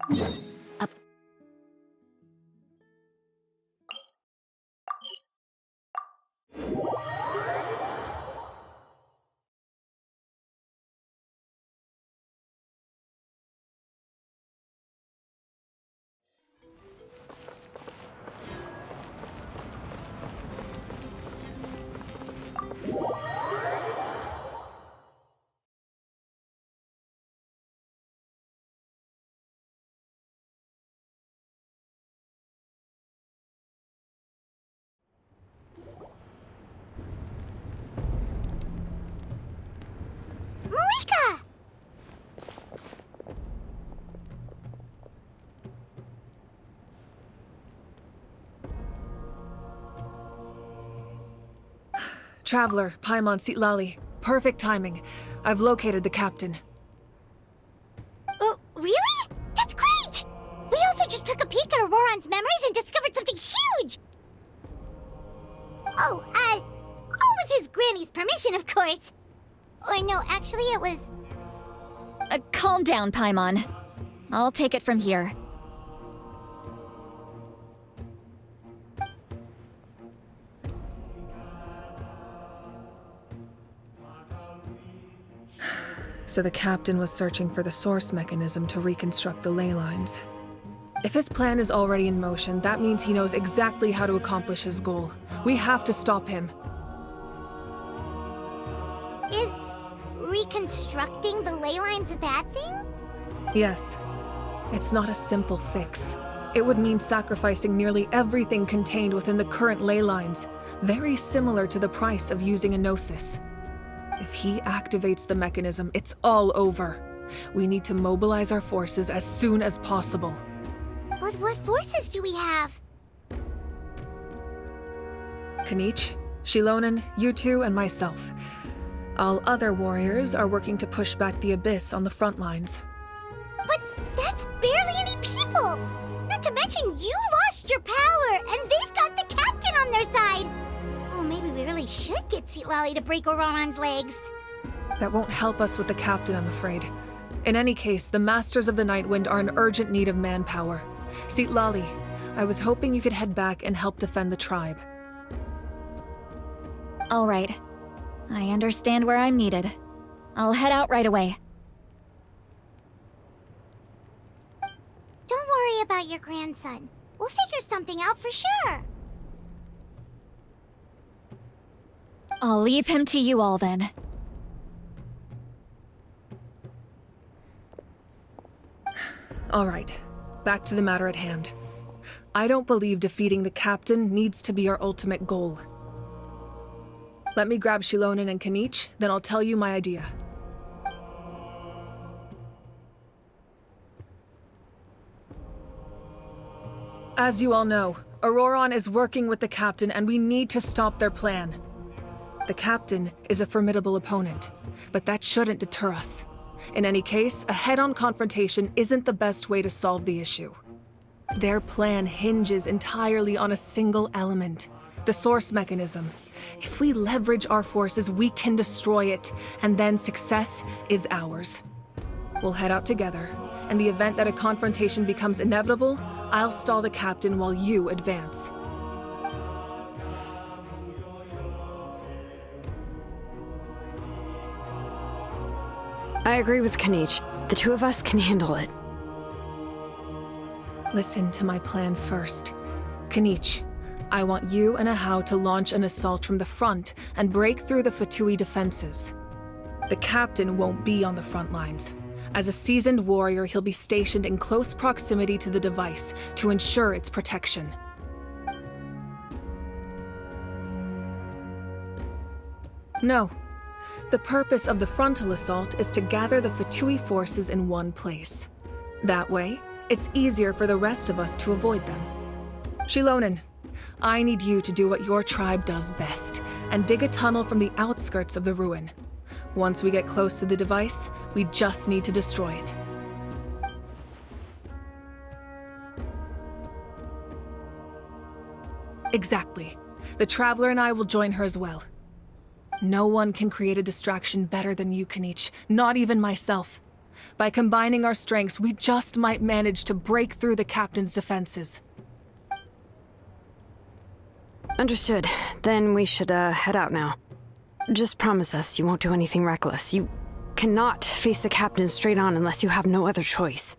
Up. Mavuika! Traveler, Paimon Sitlali. Perfect timing. I've located the captain. Really? That's great! We also just took a peek at Ororon's memories and discovered something huge! All with his granny's permission, of course. Or no, actually it was... Calm down, Paimon. I'll take it from here. So the captain was searching for the source mechanism to reconstruct the ley lines. If his plan is already in motion, that means he knows exactly how to accomplish his goal. We have to stop him. Is reconstructing the ley lines a bad thing? Yes. It's not a simple fix. It would mean sacrificing nearly everything contained within the current ley lines, very similar to the price of using a gnosis. If he activates the mechanism, it's all over. We need to mobilize our forces as soon as possible. But what forces do we have? Kanich, Shilonen, you two, and myself. All other warriors are working to push back the Abyss on the front lines. But that's barely any people! Not to mention you lost your power, and they've got the captain on their side! Oh, maybe we really should get Sitlali to break Ororon's legs. That won't help us with the captain, I'm afraid. In any case, the Masters of the Nightwind are in urgent need of manpower. Sitlali, I was hoping you could head back and help defend the tribe. All right. I understand where I'm needed. I'll head out right away. Don't worry about your grandson. We'll figure something out for sure. I'll leave him to you all then. All right, back to the matter at hand. I don't believe defeating the captain needs to be our ultimate goal. Let me grab Shilonen and Kanich, then I'll tell you my idea. As you all know, Ororon is working with the captain and we need to stop their plan. The captain is a formidable opponent, but that shouldn't deter us. In any case, a head-on confrontation isn't the best way to solve the issue. Their plan hinges entirely on a single element, the source mechanism. If we leverage our forces, we can destroy it, and then success is ours. We'll head out together. In the event that a confrontation becomes inevitable, I'll stall the captain while you advance. I agree with Kanich. The two of us can handle it. Listen to my plan first. Kanich, I want you and Ahau to launch an assault from the front and break through the Fatui defenses. The captain won't be on the front lines. As a seasoned warrior, he'll be stationed in close proximity to the device to ensure its protection. No. The purpose of the frontal assault is to gather the Fatui forces in one place. That way, it's easier for the rest of us to avoid them. Shilonen, I need you to do what your tribe does best, and dig a tunnel from the outskirts of the ruin. Once we get close to the device, we just need to destroy it. Exactly. The Traveler and I will join her as well. No one can create a distraction better than you, Kanich, not even myself. By combining our strengths, we just might manage to break through the captain's defenses. Understood. Then we should, head out now. Just promise us you won't do anything reckless. You cannot face the captain straight on unless you have no other choice.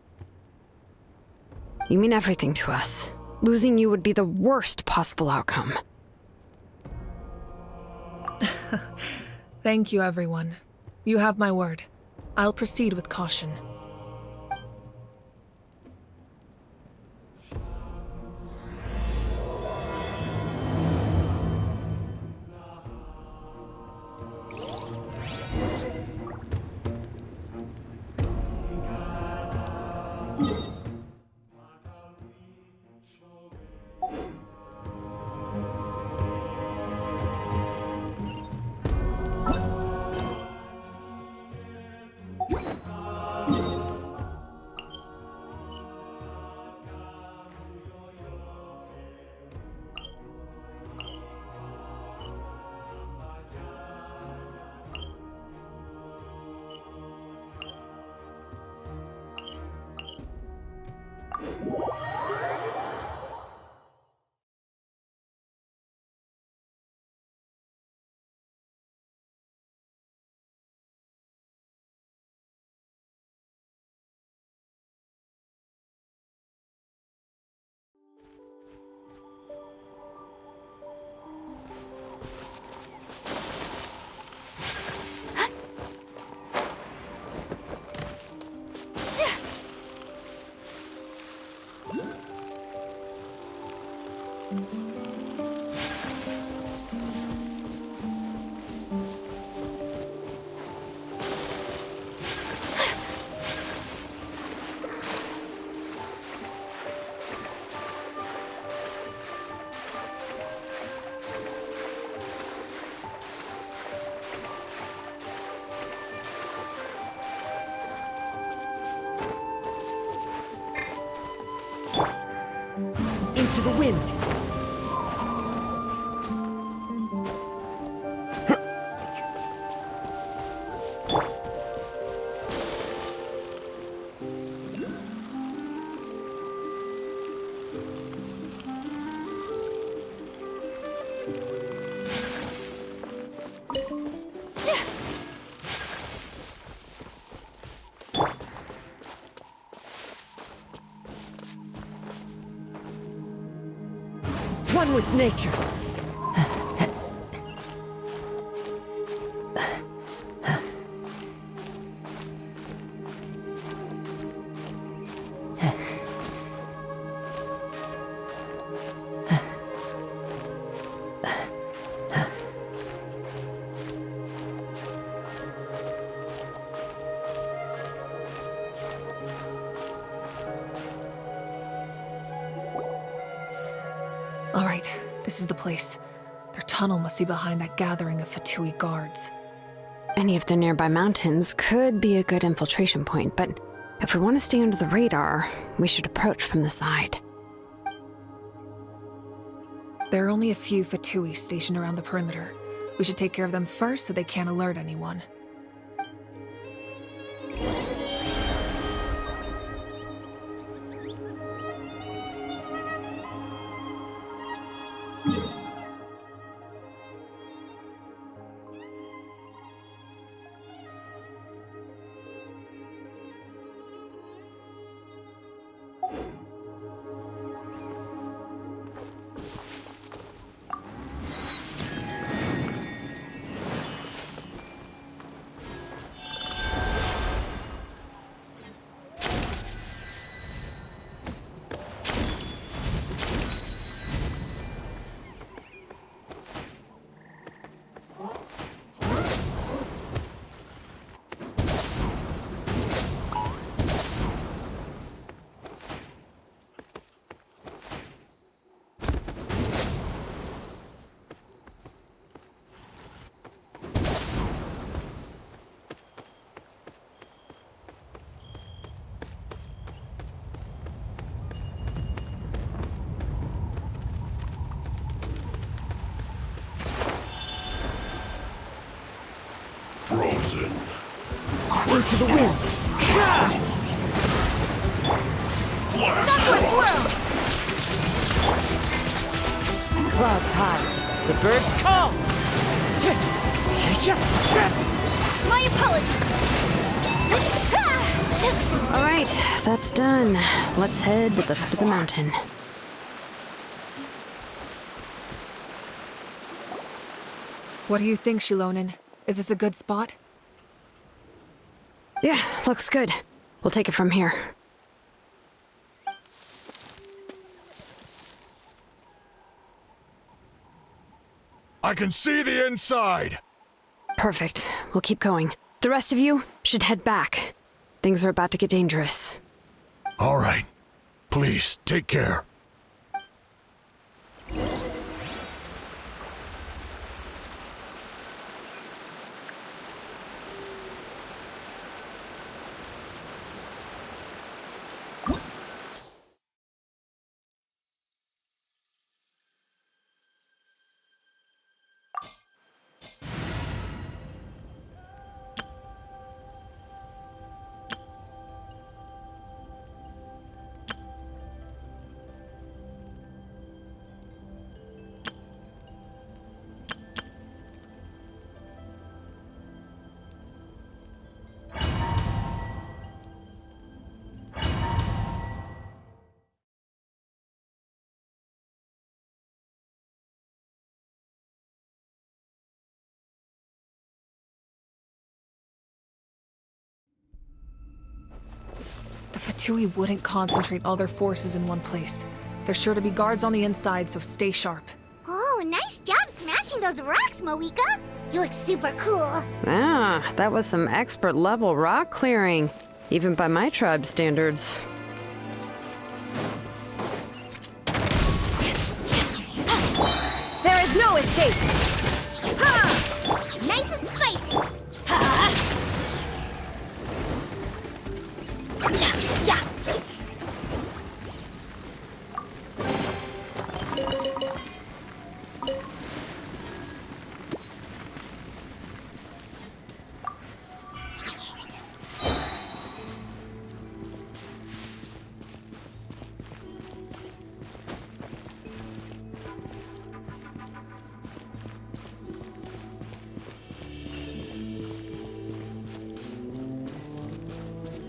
You mean everything to us. Losing you would be the worst possible outcome. Thank you, everyone. You have my word. I'll proceed with caution. Into the wind! One with nature. All right, this is the place. Their tunnel must be behind that gathering of Fatui guards. Any of the nearby mountains could be a good infiltration point, but if we want to stay under the radar, we should approach from the side. There are only a few Fatui stationed around the perimeter. We should take care of them first so they can't alert anyone. Frozen. Into the wind! Sakura swirl! Clouds high. The birds call. My apologies. All right, that's done. Let's head to the foot of the mountain. What do you think, Shilonen? Is this a good spot? Yeah, looks good. We'll take it from here. I can see the inside! Perfect. We'll keep going. The rest of you should head back. Things are about to get dangerous. All right. Please, take care. The Fatui wouldn't concentrate all their forces in one place. There's sure to be guards on the inside, so stay sharp. Oh, nice job smashing those rocks, Mavuika. You look super cool. Ah, that was some expert level rock clearing, even by my tribe's standards. There is no escape. Ha! Nice and spicy. Ha! Yeah.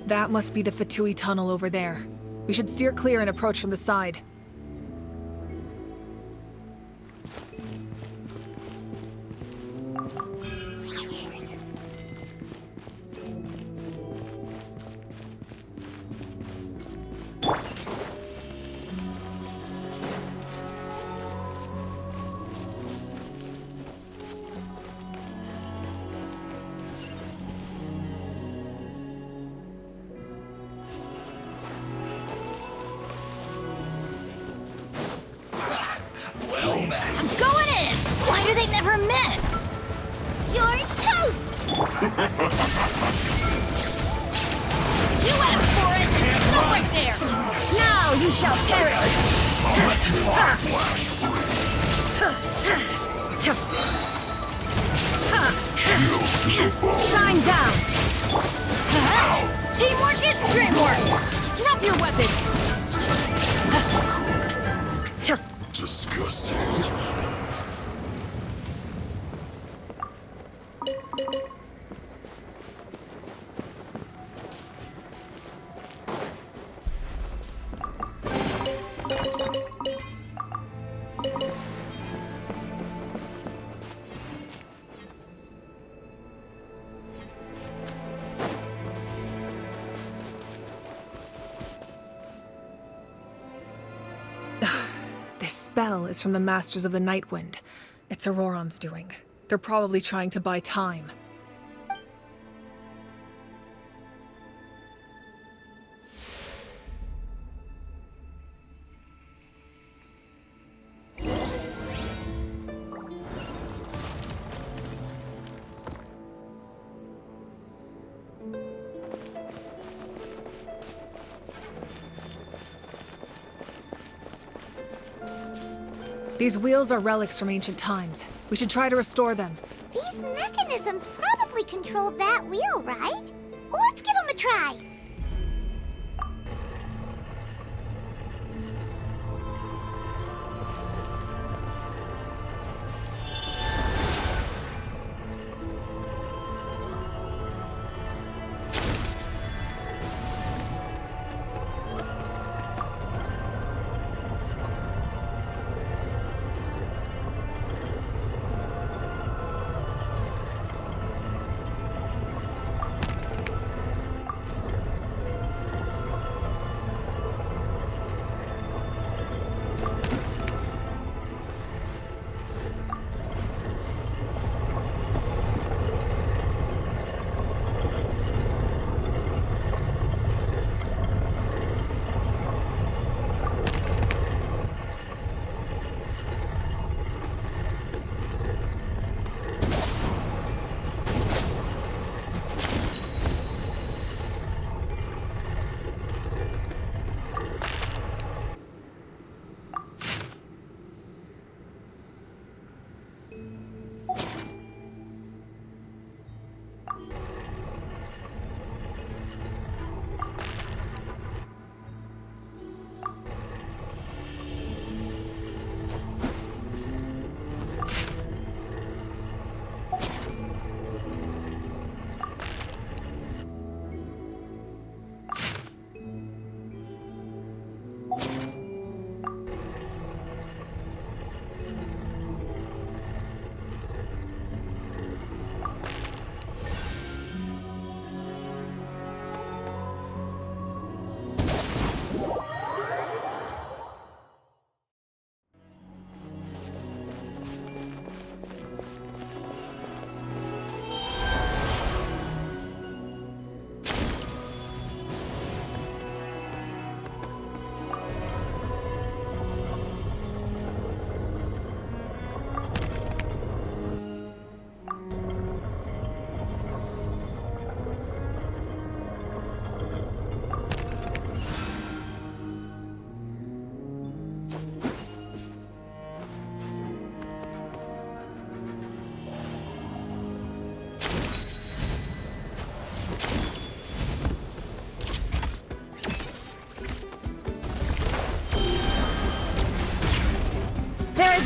That must be the Fatui tunnel over there. We should steer clear and approach from the side. I'm going in! Why do they never miss? You're toast! You asked for it! Stop right there! Now you shall perish! I'll let you fire. Shine down! Teamwork is dreamwork! Drop your weapons! Disgusting. This spell is from the Masters of the Night Wind. It's Ororon's doing. They're probably trying to buy time. These wheels are relics from ancient times. We should try to restore them. These mechanisms probably control that wheel, right? Let's give them a try.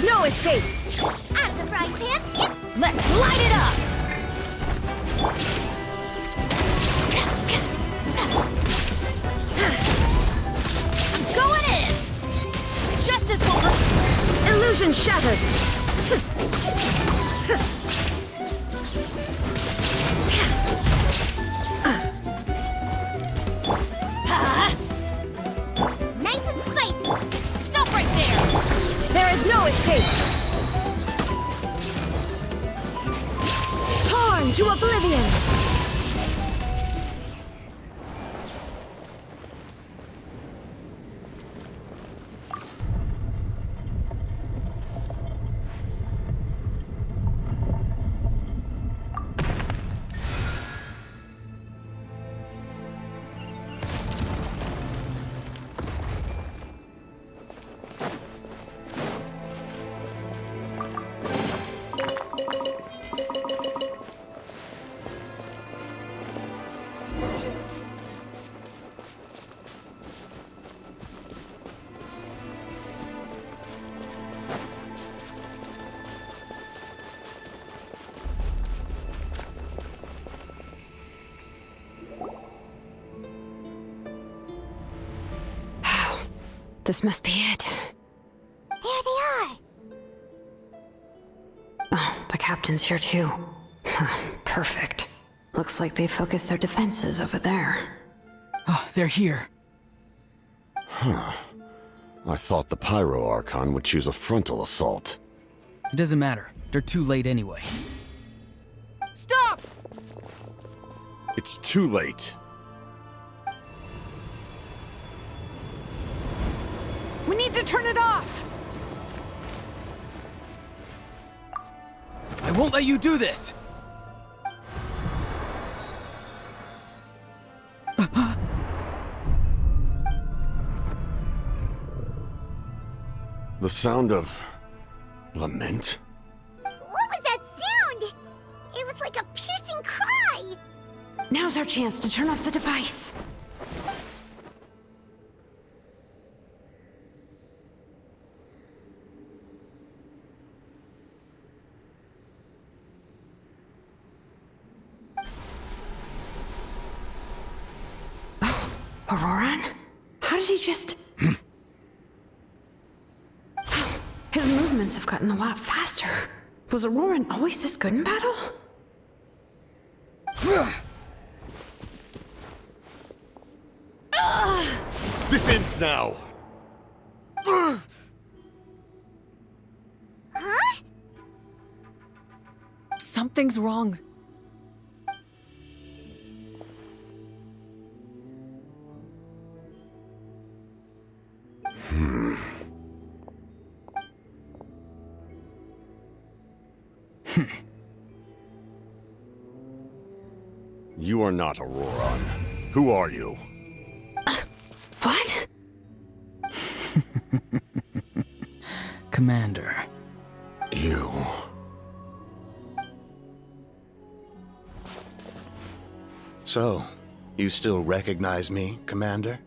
No escape! Out of the frying pan! Let's light it up! I'm going in! Justice will... Illusion shattered! Nice and spicy! Stop right there! There is no escape! Torn to oblivion! This must be it. There they are! Oh, the captain's here too. Perfect. Looks like they focused their defenses over there. Oh, they're here. Huh. I thought the Pyro Archon would choose a frontal assault. It doesn't matter. They're too late anyway. Stop! It's too late. We need to turn it off! I won't let you do this! The sound of... lament? What was that sound? It was like a piercing cry! Now's our chance to turn off the device. Oh, Ororon? How did he just... His movements have gotten a lot faster. Was Ororon always this good in battle? This ends now! Huh? Something's wrong. You are not Ororon. Who are you? What? Commander. You... So, you still recognize me, Commander?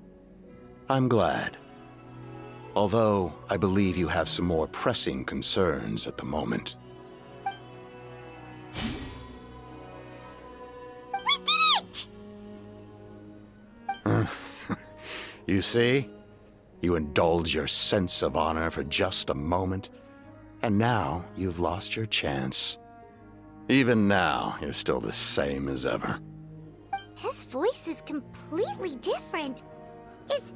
I'm glad. Although, I believe you have some more pressing concerns at the moment. We did it! You see? You indulge your sense of honor for just a moment, and now you've lost your chance. Even now, you're still the same as ever. His voice is completely different. Is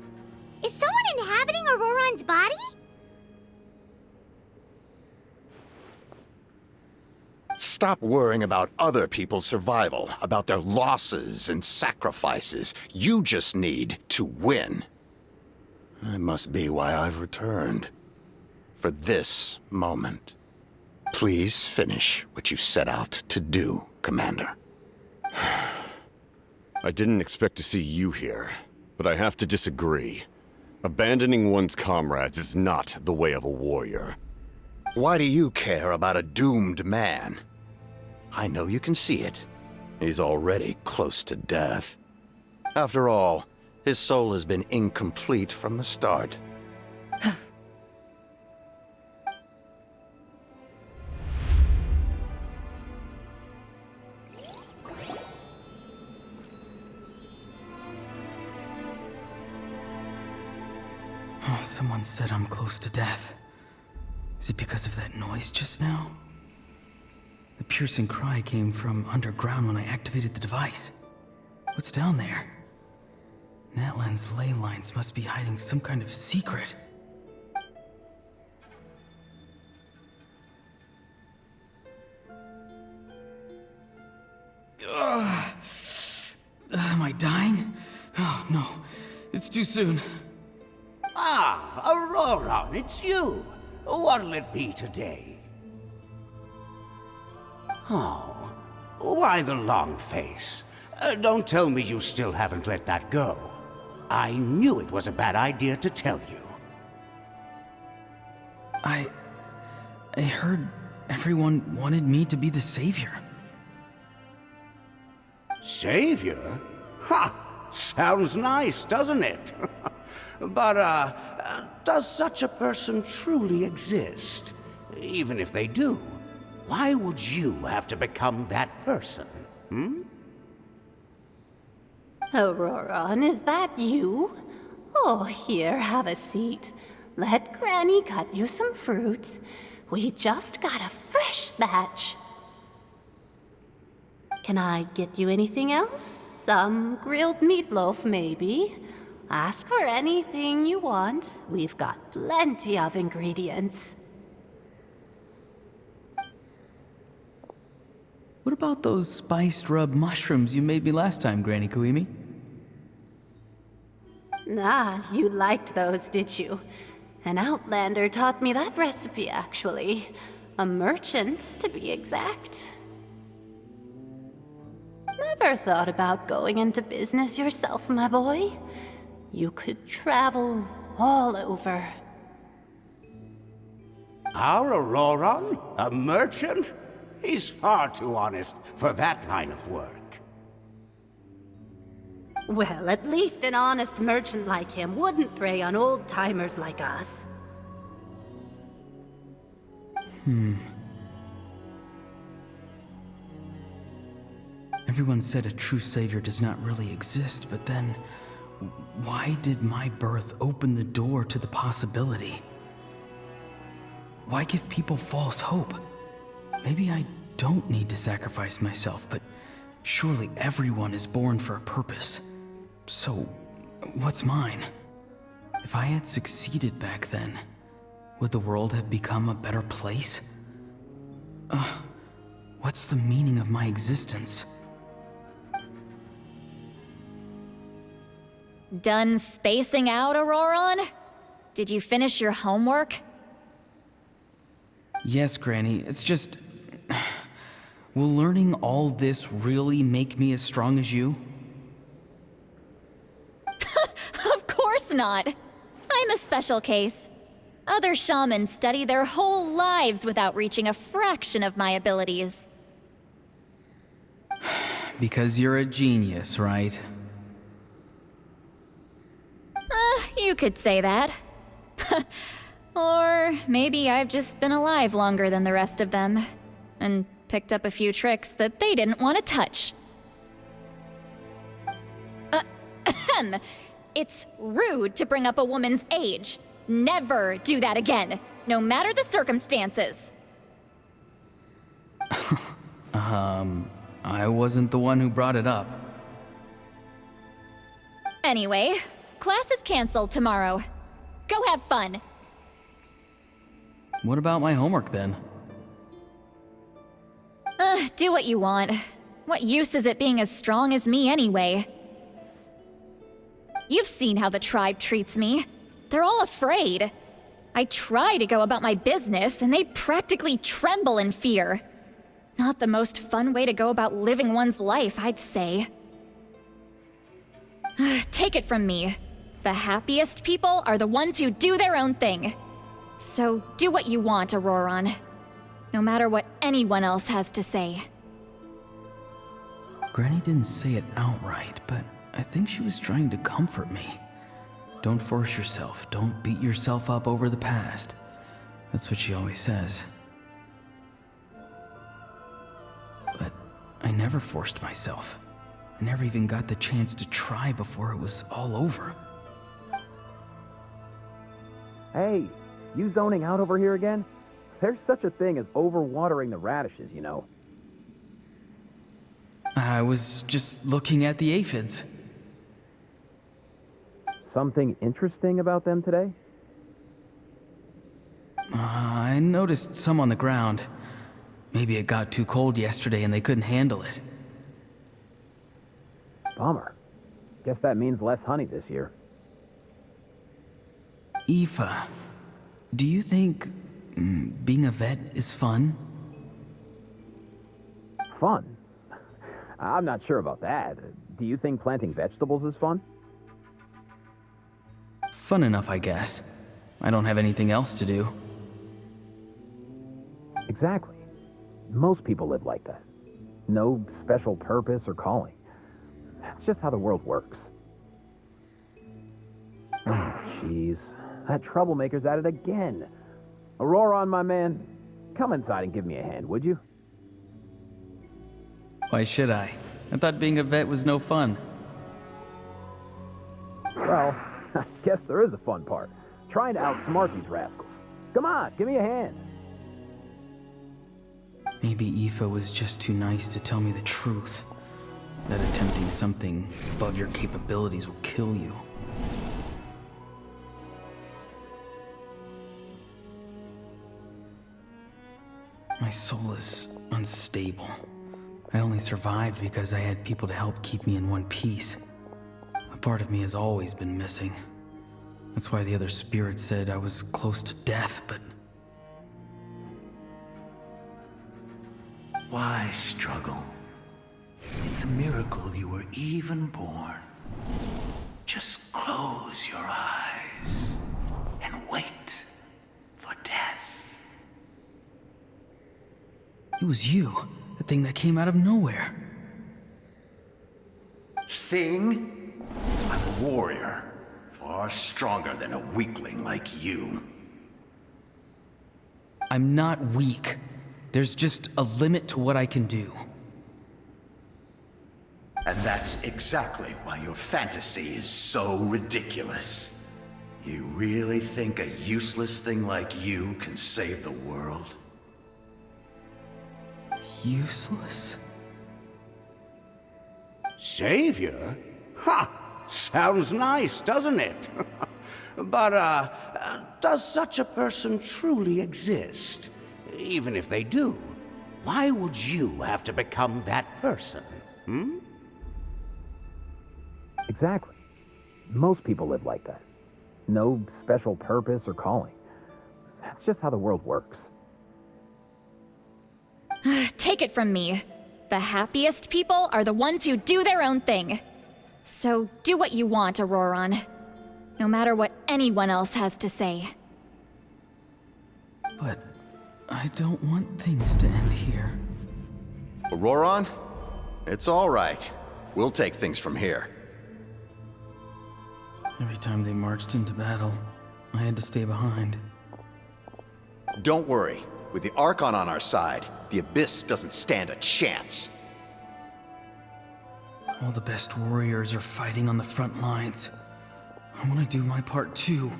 someone inhabiting Ororon's body? Stop worrying about other people's survival, about their losses and sacrifices. You just need to win. That must be why I've returned. For this moment. Please finish what you set out to do, Commander. I didn't expect to see you here, but I have to disagree. Abandoning one's comrades is not the way of a warrior. Why do you care about a doomed man? I know you can see it. He's already close to death. After all, his soul has been incomplete from the start. Oh, someone said I'm close to death. Is it because of that noise just now? The piercing cry came from underground when I activated the device. What's down there? Natlan's ley lines must be hiding some kind of secret. Ugh. Am I dying? Oh, no. It's too soon. Ah, Ororon, it's you. What'll it be today? Oh, why the long face? Don't tell me you still haven't let that go. I knew it was a bad idea to tell you. I heard everyone wanted me to be the savior. Savior? Ha! Sounds nice, doesn't it? But, does such a person truly exist? Even if they do, why would you have to become that person, hmm? Ororon, is that you? Oh, here, have a seat. Let Granny cut you some fruit. We just got a fresh batch. Can I get you anything else? Some grilled meatloaf, maybe? Ask for anything you want. We've got plenty of ingredients. What about those spiced rub mushrooms you made me last time, Granny Kuimi? Ah, you liked those, did you? An outlander taught me that recipe, actually. A merchant, to be exact. Never thought about going into business yourself, my boy? You could travel all over. Our Ororon? A merchant? He's far too honest for that line of work. Well, at least an honest merchant like him wouldn't prey on old-timers like us. Everyone said a true savior does not really exist, but then why did my birth open the door to the possibility? Why give people false hope? Maybe I don't need to sacrifice myself, but surely everyone is born for a purpose. So, what's mine? If I had succeeded back then, would the world have become a better place? What's the meaning of my existence? Done spacing out, Ororon? Did you finish your homework? Yes, Granny, it's just... Will learning all this really make me as strong as you? Of course not. I'm a special case. Other shamans study their whole lives without reaching a fraction of my abilities. Because you're a genius, right? You could say that. Or maybe I've just been alive longer than the rest of them, and picked up a few tricks that they didn't want to touch. It's rude to bring up a woman's age. Never do that again, no matter the circumstances. I wasn't the one who brought it up. Anyway, class is canceled tomorrow. Go have fun. What about my homework then? Do what you want. What use is it being as strong as me anyway? You've seen how the tribe treats me. They're all afraid. I try to go about my business, and they practically tremble in fear. Not the most fun way to go about living one's life, I'd say. Take it from me. The happiest people are the ones who do their own thing. So do what you want, Ororon. No matter what anyone else has to say. Granny didn't say it outright, but I think she was trying to comfort me. Don't force yourself. Don't beat yourself up over the past. That's what she always says. But I never forced myself. I never even got the chance to try before it was all over. Hey, you zoning out over here again? There's such a thing as overwatering the radishes, you know. I was just looking at the aphids. Something interesting about them today? I noticed some on the ground. Maybe it got too cold yesterday and they couldn't handle it. Bummer. Guess that means less honey this year. Aoife, do you think being a vet is fun? Fun? I'm not sure about that. Do you think planting vegetables is fun? Fun enough, I guess. I don't have anything else to do. Exactly. Most people live like that. No special purpose or calling. That's just how the world works. Oh, jeez. That troublemaker's at it again. Ororon, my man, come inside and give me a hand, would you? Why should I? I thought being a vet was no fun. Well, I guess there is a fun part. Trying to outsmart these rascals. Come on, give me a hand. Maybe Aoife was just too nice to tell me the truth. That attempting something above your capabilities will kill you. My soul is unstable. I only survived because I had people to help keep me in one piece. A part of me has always been missing. That's why the other spirits said I was close to death, but... Why struggle? It's a miracle you were even born. Just close your eyes and wait for death. It was you, the thing that came out of nowhere. Thing? warrior, far stronger than a weakling like you. I'm not weak. There's just a limit to what I can do. And that's exactly why your fantasy is so ridiculous. You really think a useless thing like you can save the world? Useless? Savior? Ha! Sounds nice, doesn't it? But, does such a person truly exist? Even if they do, why would you have to become that person? Hmm? Exactly. Most people live like that. No special purpose or calling. That's just how the world works. Take it from me. The happiest people are the ones who do their own thing. So do what you want, Ororon. No matter what anyone else has to say. But I don't want things to end here. Ororon? It's all right. We'll take things from here. Every time they marched into battle, I had to stay behind. Don't worry. With the Archon on our side, the Abyss doesn't stand a chance. All the best warriors are fighting on the front lines. I want to do my part too.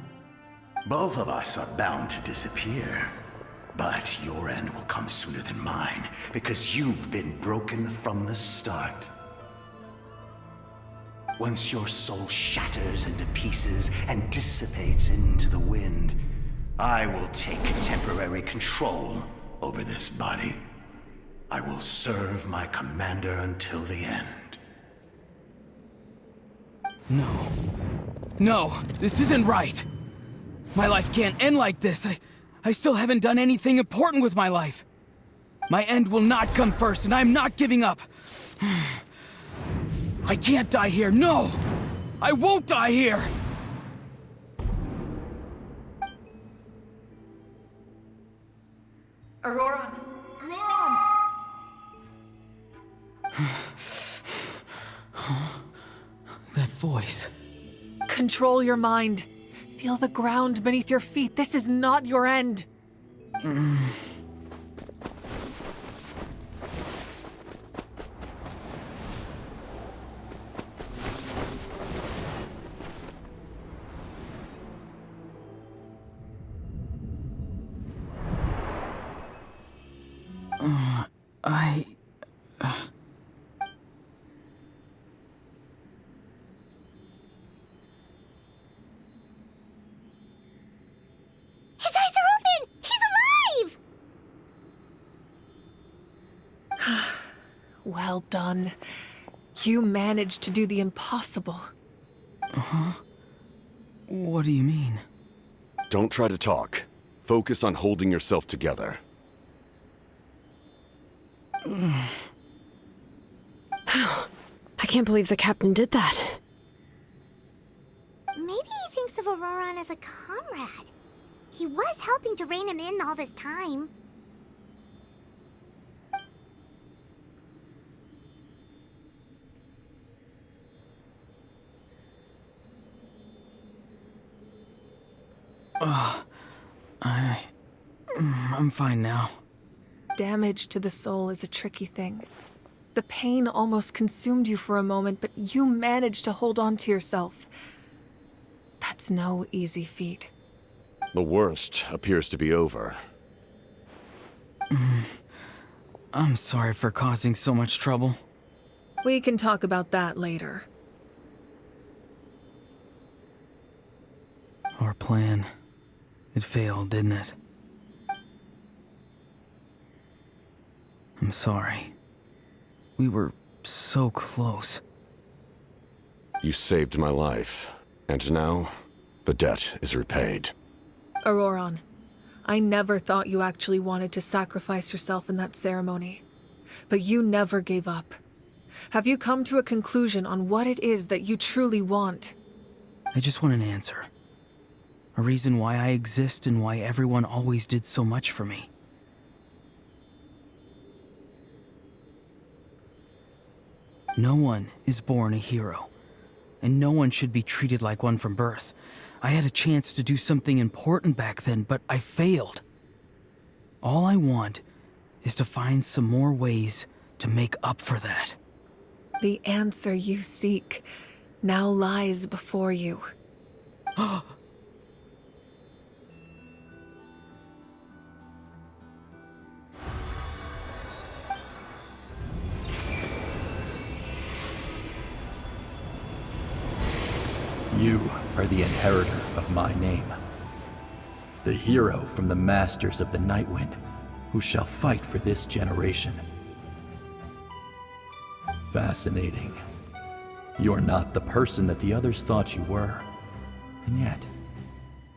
Both of us are bound to disappear. But your end will come sooner than mine, because you've been broken from the start. Once your soul shatters into pieces and dissipates into the wind, I will take temporary control over this body. I will serve my commander until the end. No. No, this isn't right. My life can't end like this. I still haven't done anything important with my life. My end will not come first, and I'm not giving up. I can't die here, no! I won't die here! Ororon! That voice. Control your mind. Feel the ground beneath your feet. This is not your end. His eyes are open! He's alive! Well done. You managed to do the impossible. Uh-huh. What do you mean? Don't try to talk. Focus on holding yourself together. I can't believe the captain did that. Maybe he thinks of Ororon as a comrade. He was helping to rein him in all this time. I'm fine now. Damage to the soul is a tricky thing. The pain almost consumed you for a moment, but you managed to hold on to yourself. That's no easy feat. The worst appears to be over. I'm sorry for causing so much trouble. We can talk about that later. Our plan. It failed, didn't it? I'm sorry. We were so close. You saved my life, and now the debt is repaid. Ororon, I never thought you actually wanted to sacrifice yourself in that ceremony. But you never gave up. Have you come to a conclusion on what it is that you truly want? I just want an answer. A reason why I exist and why everyone always did so much for me. No one is born a hero. and no one should be treated like one from birth. I had a chance to do something important back then, but I failed. All I want is to find some more ways to make up for that. The answer you seek now lies before you. You are the inheritor of my name. The hero from the Masters of the Nightwind, who shall fight for this generation. Fascinating. You're not the person that the others thought you were. And yet,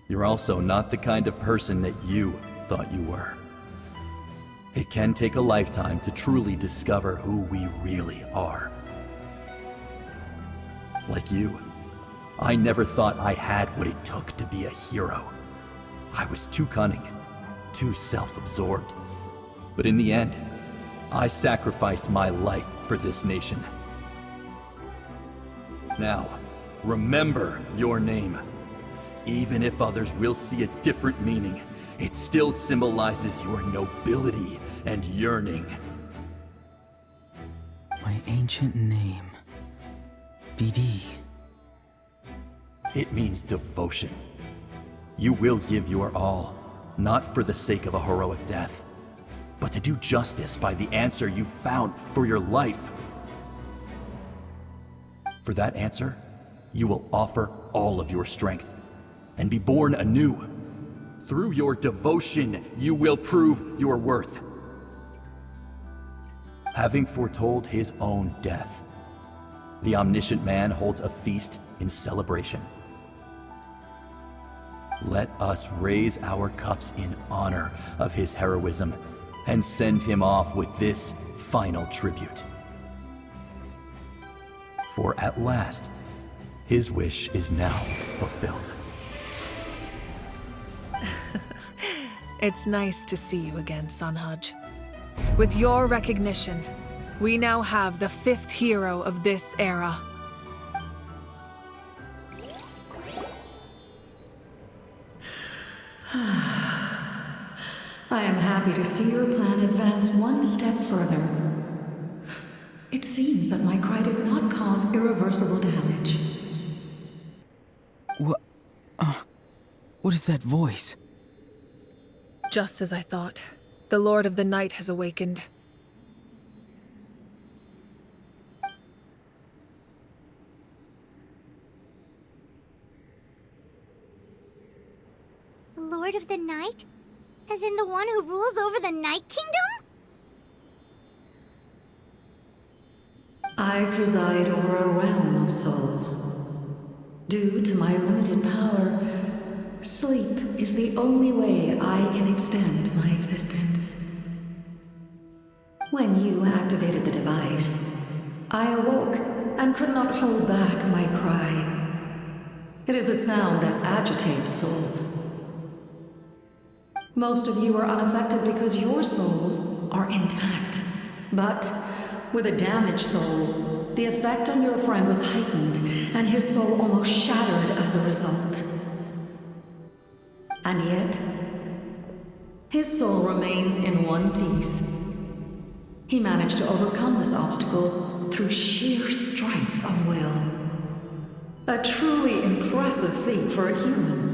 you're also not the kind of person that you thought you were. It can take a lifetime to truly discover who we really are. Like you, I never thought I had what it took to be a hero. I was too cunning, too self-absorbed. But in the end, I sacrificed my life for this nation. Now, remember your name. Even if others will see a different meaning, it still symbolizes your nobility and yearning. My ancient name. BD. It means devotion. You will give your all, not for the sake of a heroic death, but to do justice by the answer you found for your life. For that answer, you will offer all of your strength and be born anew. Through your devotion, you will prove your worth. Having foretold his own death, the omniscient man holds a feast in celebration. Let us raise our cups in honor of his heroism and send him off with this final tribute. For at last, his wish is now fulfilled. It's nice to see you again, Sunhudge. With your recognition, we now have the 5th hero of this era. I am happy to see your plan advance one step further. It seems that my cry did not cause irreversible damage. What is that voice? Just as I thought. The Lord of the Night has awakened. The Lord of the Night? As in the one who rules over the Night Kingdom? I preside over a realm of souls. Due to my limited power, sleep is the only way I can extend my existence. When you activated the device, I awoke and could not hold back my cry. It is a sound that agitates souls. Most of you are unaffected because your souls are intact. But with a damaged soul, the effect on your friend was heightened, and his soul almost shattered as a result. And yet, his soul remains in one piece. He managed to overcome this obstacle through sheer strength of will. A truly impressive feat for a human.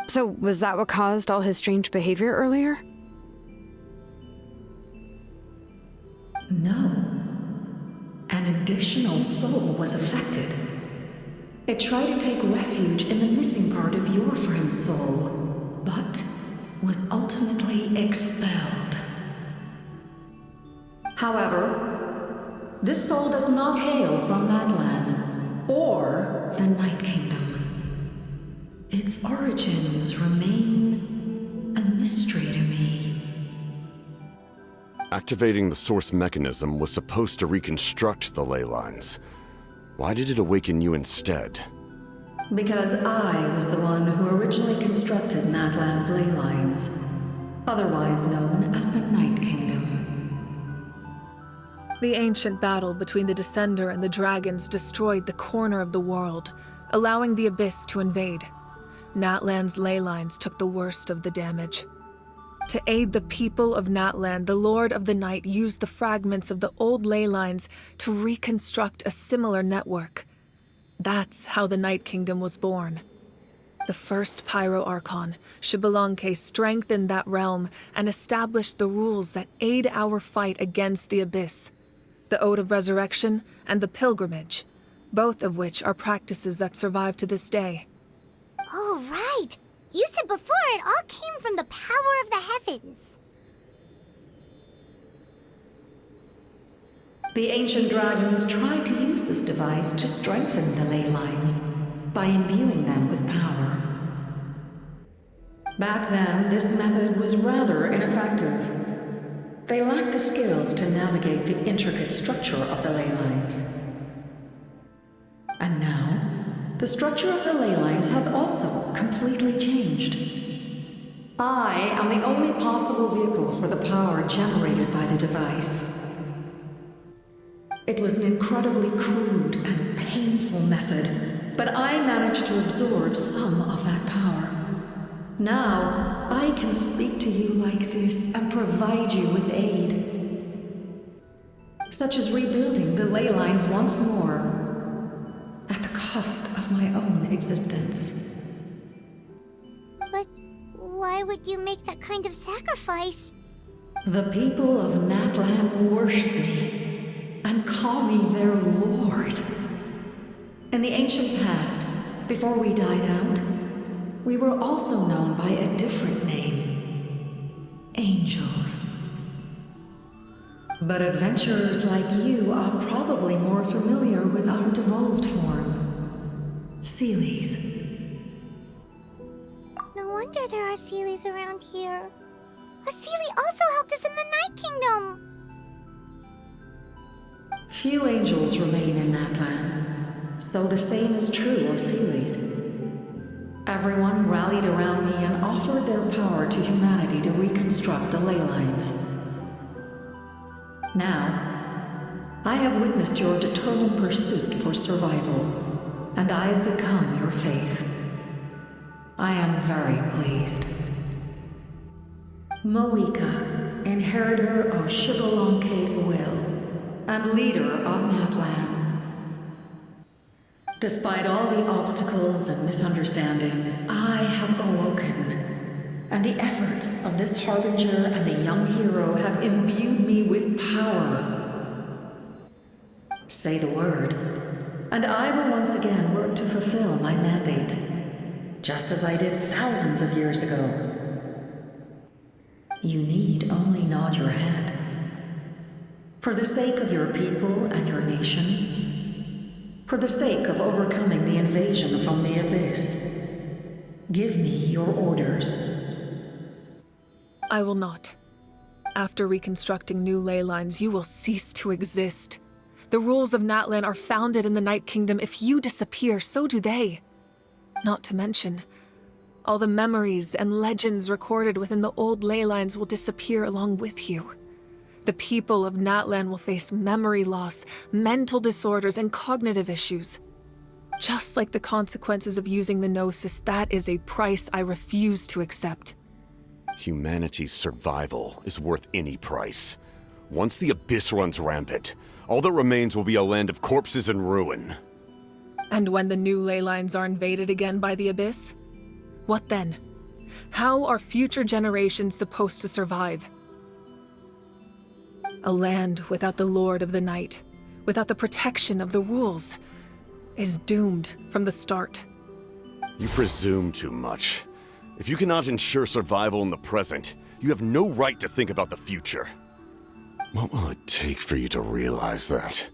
So, was that what caused all his strange behavior earlier? No. An additional soul was affected. It tried to take refuge in the missing part of your friend's soul, but was ultimately expelled. However, this soul does not hail from Natlan or the Night Kingdom. Its origins remain a mystery to me. Activating the source mechanism was supposed to reconstruct the ley lines. Why did it awaken you instead? Because I was the one who originally constructed Natlan's ley lines, otherwise known as the Night Kingdom. The ancient battle between the Descender and the dragons destroyed the corner of the world, allowing the Abyss to invade. Natlan's ley lines took the worst of the damage. To aid the people of Natlan, the Lord of the Night used the fragments of the old ley lines to reconstruct a similar network. That's how the Night Kingdom was born. The first Pyro Archon, Xbalanque, strengthened that realm and established the rules that aid our fight against the Abyss. The Ode of Resurrection and the Pilgrimage, both of which are practices that survive to this day. Oh, right! You said before it all came from the power of the heavens. The ancient dragons tried to use this device to strengthen the ley lines by imbuing them with power. Back then, this method was rather ineffective. They lacked the skills to navigate the intricate structure of the ley lines. And now, the structure of the ley lines has also completely changed. I am the only possible vehicle for the power generated by the device. It was an incredibly crude and painful method, but I managed to absorb some of that power. Now, I can speak to you like this and provide you with aid, such as rebuilding the ley lines once more, at the cost of my own existence. But why would you make that kind of sacrifice? The people of Natlan worship me and call me their lord. In the ancient past, before we died out, we were also known by a different name: angels. But adventurers like you are probably more familiar with our devolved form, Seelies. No wonder there are Seelies around here. A Seelie also helped us in the Night Kingdom! Few angels remain in Natlan, so the same is true of Seelies. Everyone rallied around me and offered their power to humanity to reconstruct the ley lines. Now, I have witnessed your determined pursuit for survival, and I have become your faith. I am very pleased. Mavuika, inheritor of Xbalanque's will, and leader of Natlan. Despite all the obstacles and misunderstandings, I have awoken, and the efforts of this harbinger and the young hero have imbued me with power. Say the word, and I will once again work to fulfill my mandate, just as I did thousands of years ago. You need only nod your head. For the sake of your people and your nation, for the sake of overcoming the invasion from the Abyss, give me your orders. I will not. After reconstructing new ley lines, you will cease to exist. The rules of Natlan are founded in the Night Kingdom. If you disappear, so do they. Not to mention, all the memories and legends recorded within the old ley lines will disappear along with you. The people of Natlan will face memory loss, mental disorders, and cognitive issues. Just like the consequences of using the Gnosis, that is a price I refuse to accept. Humanity's survival is worth any price. Once the Abyss runs rampant, all that remains will be a land of corpses and ruin. And when the new ley lines are invaded again by the Abyss? What then? How are future generations supposed to survive? A land without the Lord of the Night, without the protection of the rules, is doomed from the start. You presume too much. If you cannot ensure survival in the present, you have no right to think about the future. What will it take for you to realize that?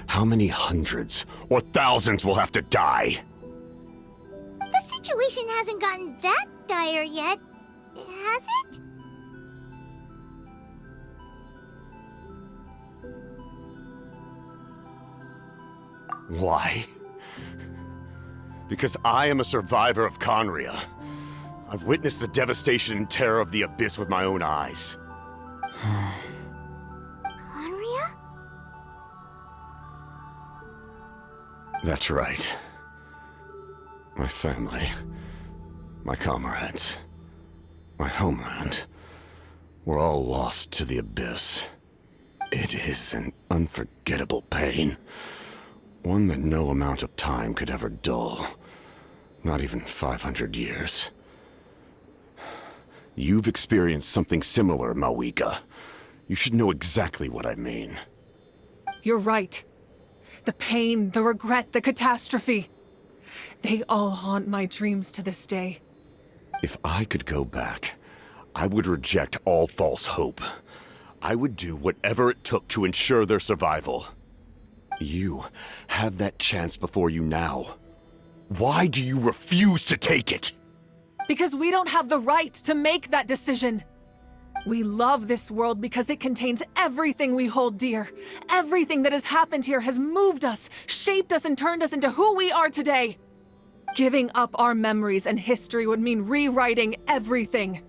How many hundreds or thousands will have to die? The situation hasn't gotten that dire yet, has it? Why? Because I am a survivor of Conria. I've witnessed the devastation and terror of the Abyss with my own eyes. Conria? That's right. My family, my comrades, my homeland, were all lost to the abyss. It is an unforgettable pain. One that no amount of time could ever dull. Not even 500 years. You've experienced something similar, Mavuika. You should know exactly what I mean. You're right. The pain, the regret, the catastrophe. They all haunt my dreams to this day. If I could go back, I would reject all false hope. I would do whatever it took to ensure their survival. You have that chance before you now. Why do you refuse to take it? Because we don't have the right to make that decision. We love this world because it contains everything we hold dear. Everything that has happened here has moved us, shaped us, and turned us into who we are today. Giving up our memories and history would mean rewriting everything.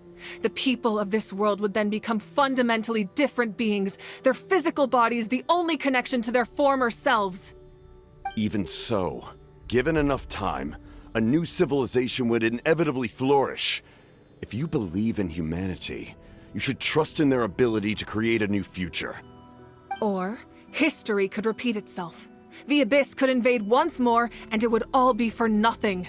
The people of this world would then become fundamentally different beings, their physical bodies the only connection to their former selves. Even so, given enough time, a new civilization would inevitably flourish. If you believe in humanity, you should trust in their ability to create a new future. Or, history could repeat itself. The Abyss could invade once more, and it would all be for nothing.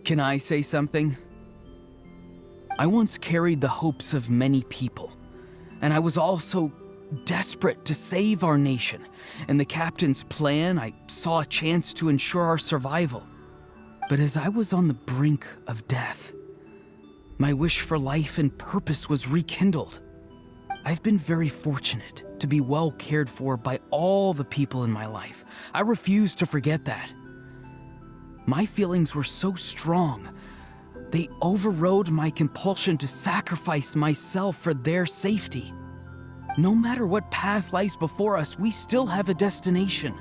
Can I say something? I once carried the hopes of many people, and I was also desperate to save our nation. In the captain's plan, I saw a chance to ensure our survival. But as I was on the brink of death, my wish for life and purpose was rekindled. I've been very fortunate to be well cared for by all the people in my life. I refuse to forget that. My feelings were so strong, they overrode my compulsion to sacrifice myself for their safety. No matter what path lies before us, we still have a destination.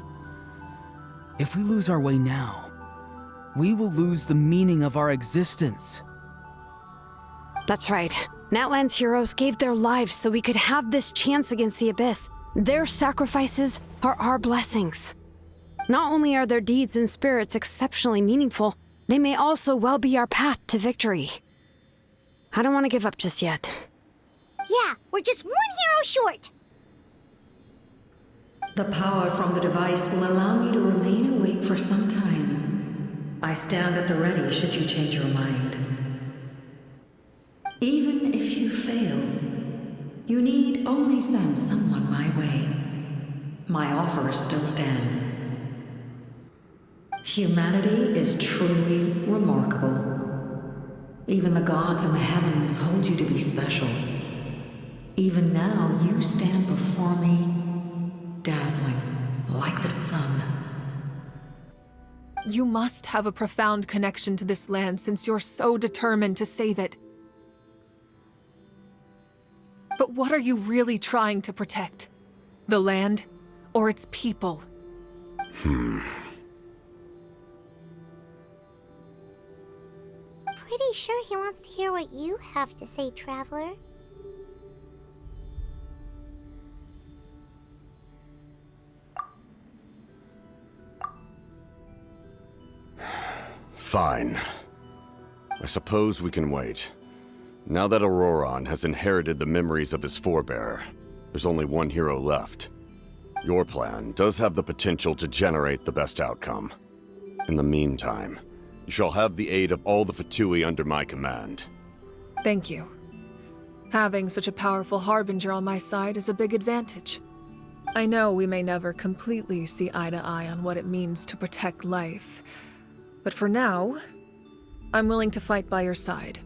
If we lose our way now, we will lose the meaning of our existence. That's right. Natlan's heroes gave their lives so we could have this chance against the Abyss. Their sacrifices are our blessings. Not only are their deeds and spirits exceptionally meaningful, they may also well be our path to victory. I don't want to give up just yet. Yeah, we're just one hero short. The power from the device will allow me to remain awake for some time. I stand at the ready should you change your mind. Even if you fail, you need only send someone my way. My offer still stands. Humanity is truly remarkable. Even the gods in the heavens hold you to be special. Even now, you stand before me, dazzling like the sun. You must have a profound connection to this land since you're so determined to save it. But what are you really trying to protect? The land or its people? Pretty sure he wants to hear what you have to say, Traveler. Fine. I suppose we can wait. Now that Ororon has inherited the memories of his forebearer, there's only one hero left. Your plan does have the potential to generate the best outcome. In the meantime, you shall have the aid of all the Fatui under my command. Thank you. Having such a powerful harbinger on my side is a big advantage. I know we may never completely see eye to eye on what it means to protect life, but for now, I'm willing to fight by your side.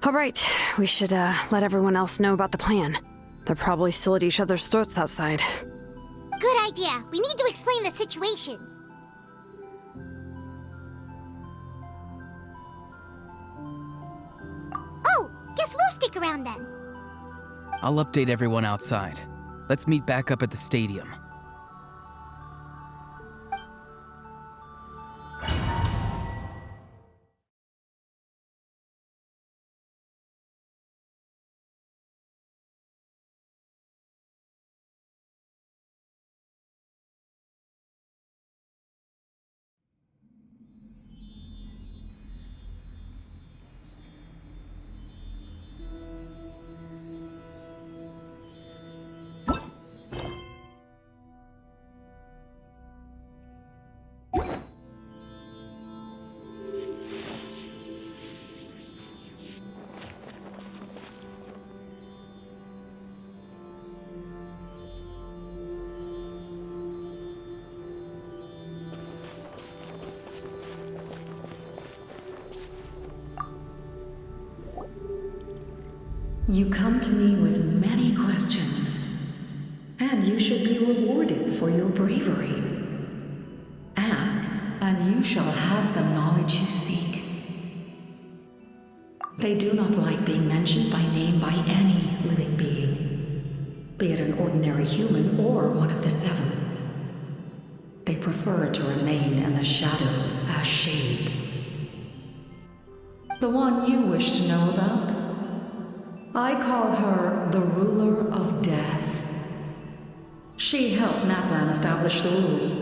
All right, we should let everyone else know about the plan. They're probably still at each other's throats outside. Good idea. We need to explain the situation. Oh, guess we'll stick around then. I'll update everyone outside. Let's meet back up at the stadium. You come to me with many questions, and you should be rewarded for your bravery. Ask, and you shall have the knowledge you seek. They do not like being mentioned by name by any living being, be it an ordinary human or one of the seven. They prefer to remain in the shadows as shades. The one you wish to know about? I call her the Ruler of Death. She helped Natlan establish the rules.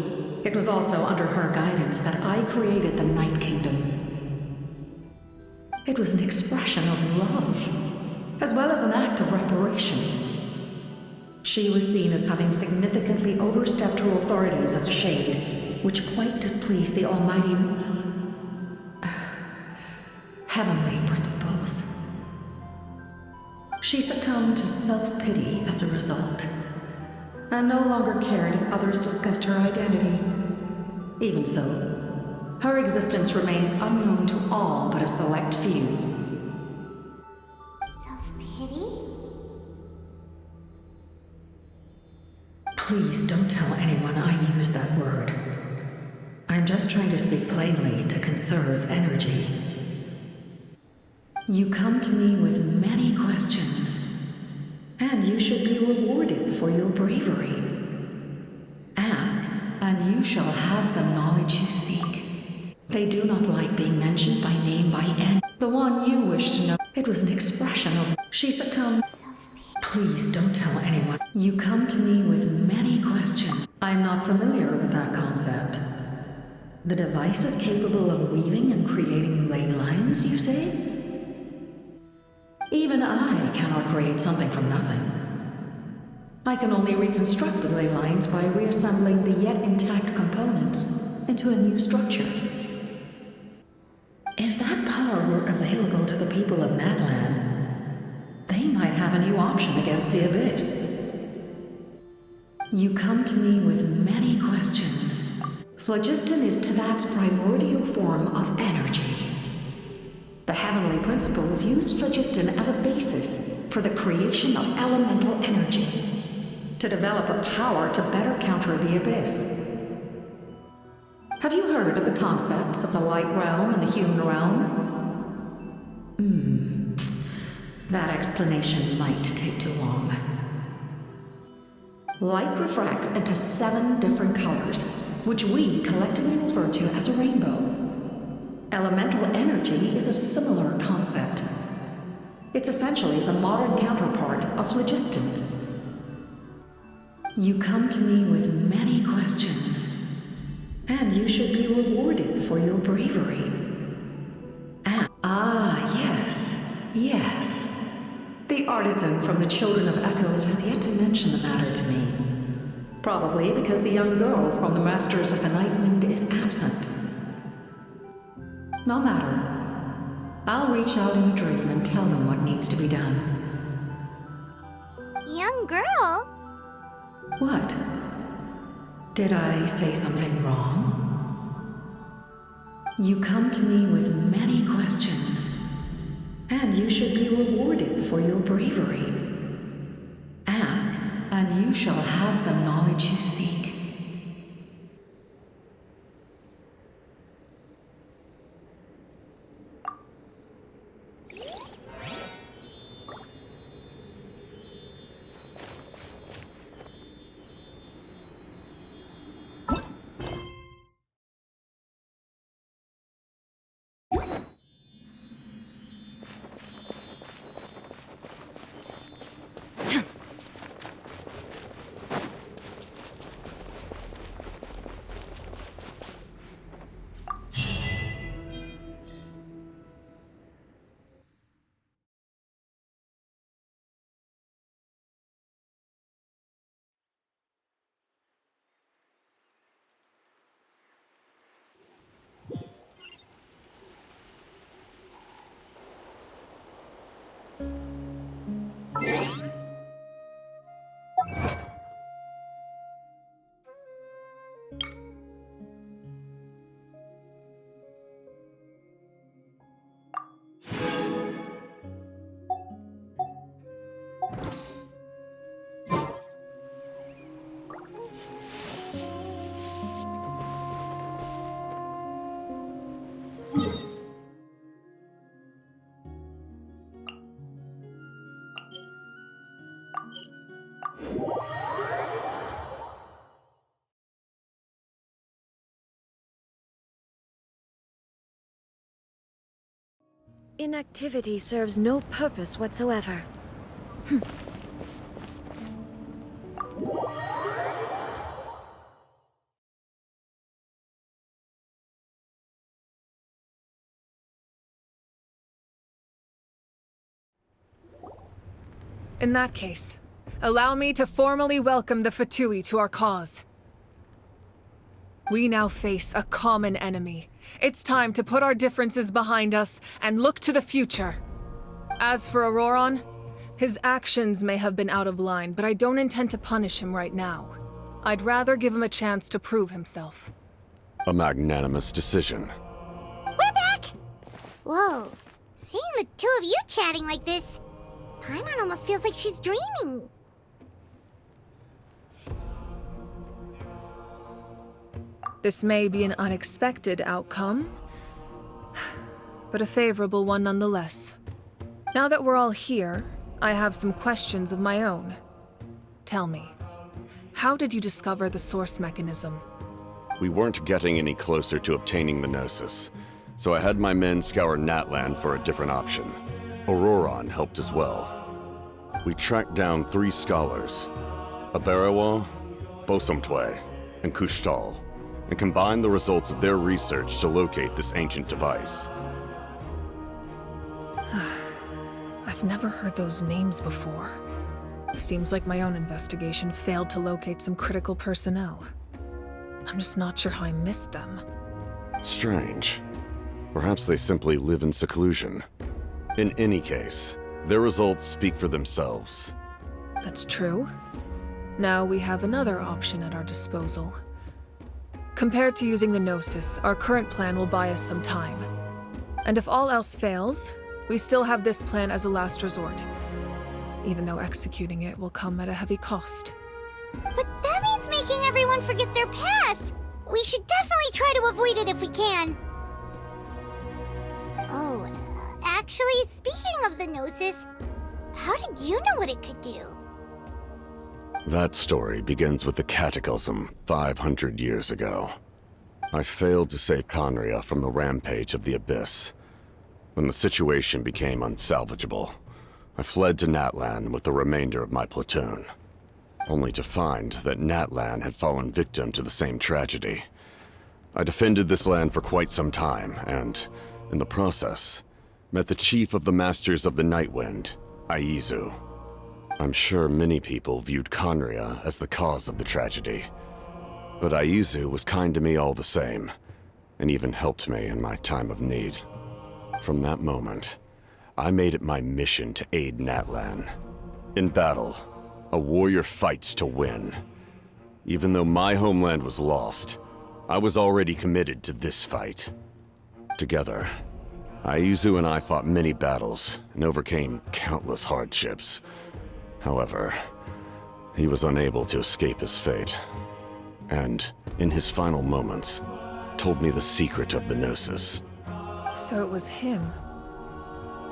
It was also under her guidance that I created the Night Kingdom. It was an expression of love, as well as an act of reparation. She was seen as having significantly overstepped her authorities as a shade, which quite displeased the almighty heavenly principles. She succumbed to self-pity as a result, and no longer cared if others discussed her identity. Even so, her existence remains unknown to all but a select few. Self-pity? Please don't tell anyone I use that word. I'm just trying to speak plainly to conserve energy. You come to me with many questions, and you should be rewarded for your bravery. Ask, and you shall have the knowledge you seek. They do not like being mentioned by name by any. The one you wish to know. It was an expression of. She succumbed. Please don't tell anyone. You come to me with many questions. I'm not familiar with that concept. The device is capable of weaving and creating ley lines, you say? Even I cannot create something from nothing. I can only reconstruct the ley lines by reassembling the yet intact components into a new structure. If that power were available to the people of Natlan, they might have a new option against the Abyss. You come to me with many questions. Phlogiston is Tevat's primordial form of energy. The heavenly principles used phlogiston as a basis for the creation of elemental energy, to develop a power to better counter the Abyss. Have you heard of the concepts of the light realm and the human realm? That explanation might take too long. Light refracts into 7 different colors, which we collectively refer to as a rainbow. Elemental energy is a similar concept. It's essentially the modern counterpart of phlogiston. You come to me with many questions, and you should be rewarded for your bravery. Yes. The artisan from the Children of Echoes has yet to mention the matter to me. Probably because the young girl from the Masters of the Nightwind is absent. No matter. I'll reach out in a dream and tell them what needs to be done. Young girl? What? Did I say something wrong? You come to me with many questions, and you should be rewarded for your bravery. Ask, and you shall have the knowledge you seek. Inactivity serves no purpose whatsoever. In that case, allow me to formally welcome the Fatui to our cause. We now face a common enemy. It's time to put our differences behind us and look to the future. As for Ororon, his actions may have been out of line, but I don't intend to punish him right now. I'd rather give him a chance to prove himself. A magnanimous decision. We're back! Whoa, seeing the two of you chatting like this, Paimon almost feels like she's dreaming. This may be an unexpected outcome, but a favorable one nonetheless. Now that we're all here, I have some questions of my own. Tell me, how did you discover the source mechanism? We weren't getting any closer to obtaining the Gnosis, so I had my men scour Natlan for a different option. Ororon helped as well. We tracked down 3 scholars, Aberawa, Bosomtwe, and Kushtal, and combined the results of their research to locate this ancient device. I've never heard those names before. Seems like my own investigation failed to locate some critical personnel. I'm just not sure how I missed them. Strange. Perhaps they simply live in seclusion. In any case, their results speak for themselves. That's true. Now we have another option at our disposal. Compared to using the Gnosis, our current plan will buy us some time. And if all else fails, we still have this plan as a last resort, even though executing it will come at a heavy cost. But that means making everyone forget their past! We should definitely try to avoid it if we can. Oh, actually, speaking of the Gnosis, how did you know what it could do? That story begins with the Cataclysm 500 years ago. I failed to save Conria from the rampage of the Abyss. When the situation became unsalvageable, I fled to Natlan with the remainder of my platoon, only to find that Natlan had fallen victim to the same tragedy. I defended this land for quite some time, and, in the process, met the chief of the Masters of the Nightwind, Aizu. I'm sure many people viewed Conria as the cause of the tragedy, but Aizu was kind to me all the same, and even helped me in my time of need. From that moment, I made it my mission to aid Natlan. In battle, a warrior fights to win. Even though my homeland was lost, I was already committed to this fight. Together, Aizu and I fought many battles and overcame countless hardships. However, he was unable to escape his fate, and, in his final moments, told me the secret of the Gnosis. So it was him.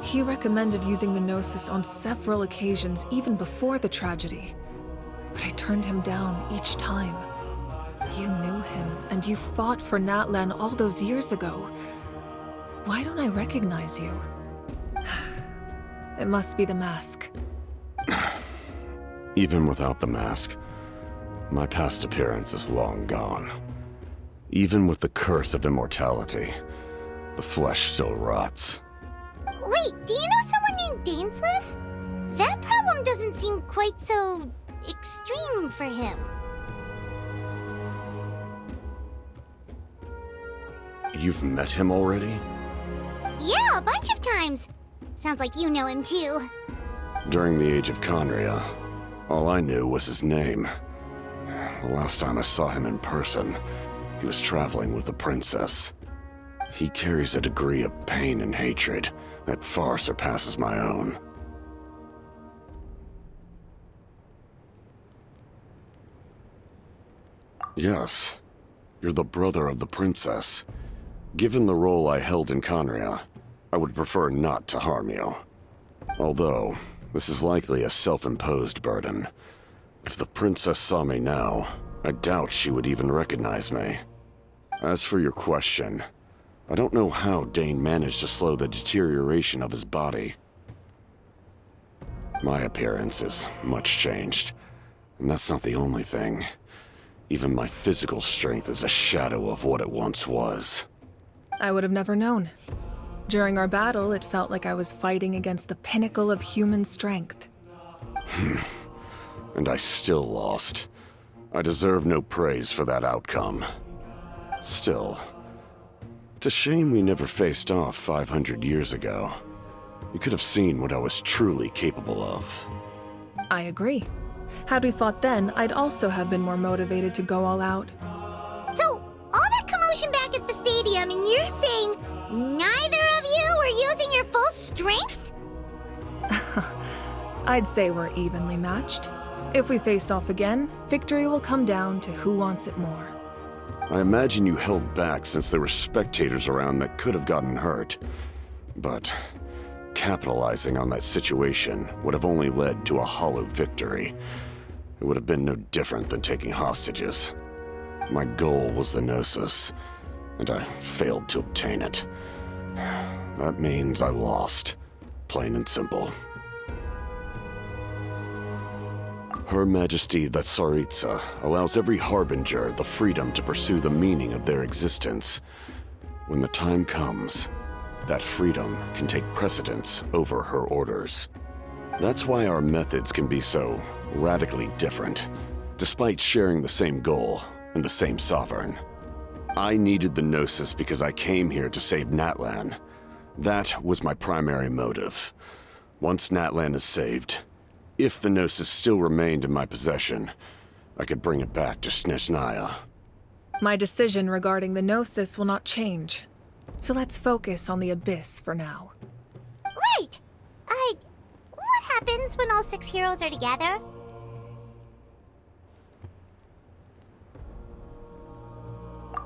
He recommended using the Gnosis on several occasions, even before the tragedy. But I turned him down each time. You knew him, and you fought for Natlan all those years ago. Why don't I recognize you? It must be the mask. Even without the mask, my past appearance is long gone. Even with the curse of immortality, the flesh still rots. Wait, do you know someone named Dainsleif? That problem doesn't seem quite so extreme for him. You've met him already? Yeah, a bunch of times. Sounds like you know him too. During the age of Conria, all I knew was his name. The last time I saw him in person, he was traveling with the princess. He carries a degree of pain and hatred that far surpasses my own. Yes, you're the brother of the princess. Given the role I held in Conria, I would prefer not to harm you. Although, this is likely a self-imposed burden. If the princess saw me now, I doubt she would even recognize me. As for your question, I don't know how Dane managed to slow the deterioration of his body. My appearance is much changed, and that's not the only thing. Even my physical strength is a shadow of what it once was. I would have never known. During our battle, it felt like I was fighting against the pinnacle of human strength. And I still lost. I deserve no praise for that outcome. Still, it's a shame we never faced off 500 years ago. You could have seen what I was truly capable of. I agree. Had we fought then, I'd also have been more motivated to go all out. So, all that commotion back at the stadium, and you're saying neither of you were using your full strength? I'd say we're evenly matched. If we face off again, victory will come down to who wants it more. I imagine you held back since there were spectators around that could have gotten hurt. But capitalizing on that situation would have only led to a hollow victory. It would have been no different than taking hostages. My goal was the Gnosis, and I failed to obtain it. That means I lost, plain and simple. Her Majesty the Tsaritsa allows every Harbinger the freedom to pursue the meaning of their existence. When the time comes, that freedom can take precedence over her orders. That's why our methods can be so radically different, despite sharing the same goal and the same sovereign. I needed the Gnosis because I came here to save Natlan. That was my primary motive. Once Natlan is saved, if the Gnosis still remained in my possession, I could bring it back to Snezhnaya. My decision regarding the Gnosis will not change. So let's focus on the Abyss for now. Right! What happens when all 6 heroes are together?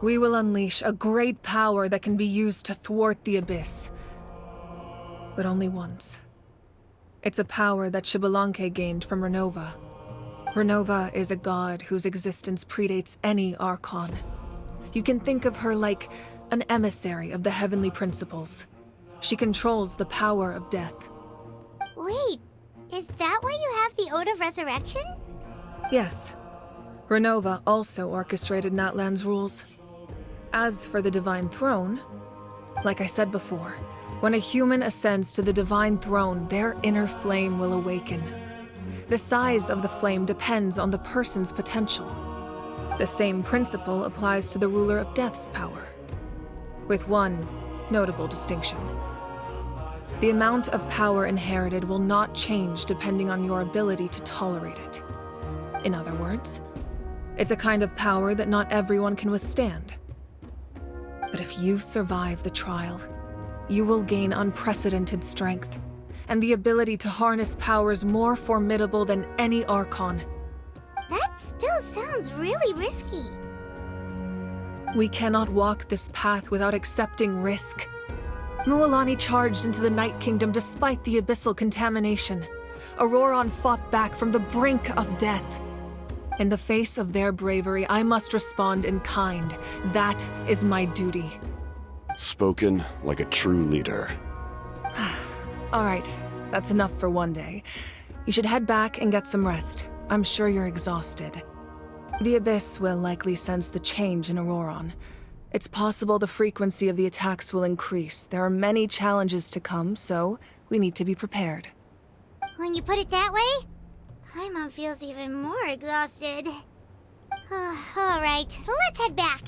We will unleash a great power that can be used to thwart the Abyss. But only once. It's a power that Xbalanque gained from Renova. Renova is a god whose existence predates any Archon. You can think of her like an emissary of the heavenly principles. She controls the power of death. Wait, is that why you have the Ode of Resurrection? Yes. Renova also orchestrated Natlan's rules. As for the Divine Throne, like I said before, when a human ascends to the Divine Throne, their inner flame will awaken. The size of the flame depends on the person's potential. The same principle applies to the ruler of Death's power, with one notable distinction. The amount of power inherited will not change depending on your ability to tolerate it. In other words, it's a kind of power that not everyone can withstand. But if you survive the trial, you will gain unprecedented strength, and the ability to harness powers more formidable than any Archon. That still sounds really risky. We cannot walk this path without accepting risk. Mualani charged into the Night Kingdom despite the abyssal contamination. Ororon fought back from the brink of death. In the face of their bravery, I must respond in kind. That is my duty. Spoken like a true leader. All right, that's enough for one day. You should head back and get some rest. I'm sure you're exhausted. The Abyss will likely sense the change in Ororon. It's possible the frequency of the attacks will increase. There are many challenges to come, so we need to be prepared. When you put it that way, Paimon feels even more exhausted. All right, let's head back.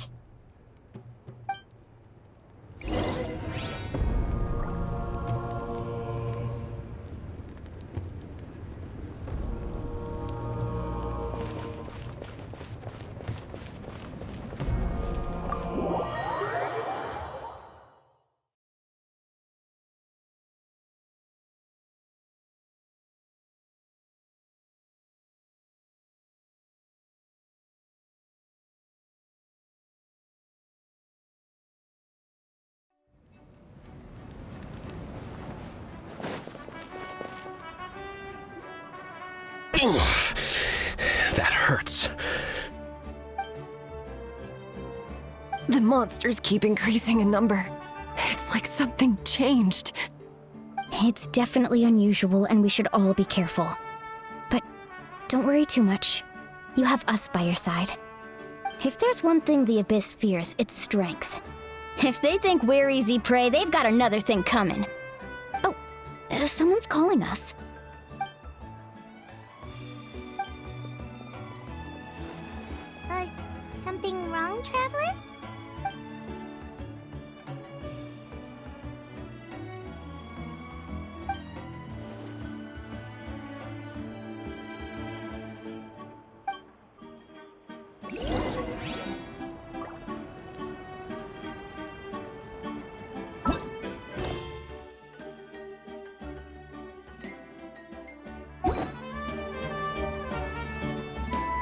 That hurts. The monsters keep increasing in number. like something changed. It's definitely unusual, and we should all be careful. But don't worry too much. You have us by your side. If there's one thing the Abyss fears, it's strength. If they think we're easy prey, they've got another thing coming. Oh, someone's calling us. Something wrong, Traveler?